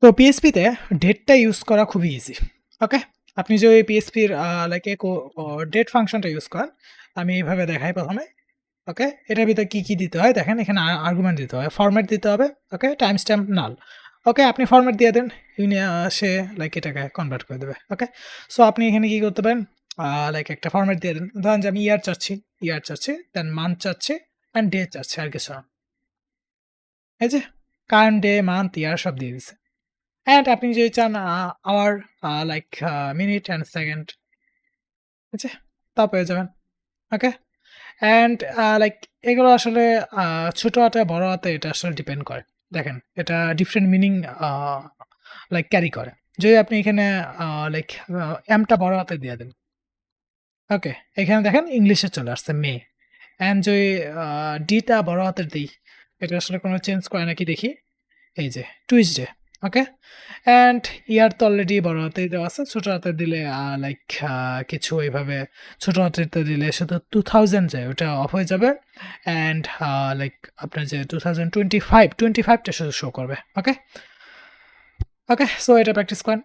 তো পিএইচপিতে ডেটটা ইউজ করা খুবই ইজি। ওকে? আপনি যদি পিএইচপির লাইক ডেট ফাংশনটা ইউজ করেন, আমি এইভাবে দেখাই ১ম এ। ওকে? এটার ভিতরে কি দিতে হয় দেখেন এখানে আর্গুমেন্ট দিতে হয়। ফরম্যাট দিতে হবে। ওকে? টাইম স্ট্যাম্প নাল। ওকে? আপনি ফরম্যাট দিয়ে দেন। সে লাইক এটাকে কনভার্ট করে দেবে। ওকে? সো আপনি এখানে কি করতে পারেন? লাইক একটা ফরম্যাট দিয়ে দেন। ধরেন যে আমি ইয়ার চাচ্ছি, দেন মান্থ চাচ্ছি, অ্যান্ড ডে চাচ্ছি আর কিছু না। এই যে কারেন্ট ডে, মান্থ, ইয়ার সব দিয়ে দিছে। অ্যান্ড আপনি যদি চান hour like minute and second, ঠিক আছে? তাও পেয়ে যাবেন। ওকে? অ্যান্ড লাইক এগুলো আসলে আ ছোট হাতে বড় হাতে এটা আসলে ডিপেন্ড করে। দেখেন এটা different meaning a like carry করে। যদি আপনি এখানে আ লাইক এমটা বড় হাতে দিয়ে দেন। ওকে? এখানে দেখেন ইংলিশে চলে আসছে মে। অ্যান্ড যদি আ ডি টা বড় হাতের দেই, এটা আসলে কোনো চেঞ্জ করে নাকি দেখি। এই যে টুইসডে, ওকে? অ্যান্ড ইয়ার তো অলরেডি বড় হাতেই দেওয়া আছে। ছোট হাতে দিলে লাইক কিছু এভাবে ছোট হাতেরটা দিলে শুধু 2000 যায় ওটা অফ হয়ে যাবে। অ্যান্ড লাইক আপনার যে 2025 টা শুধু শো করবে। ওকে? ওকে? সো এটা প্র্যাকটিস করেন।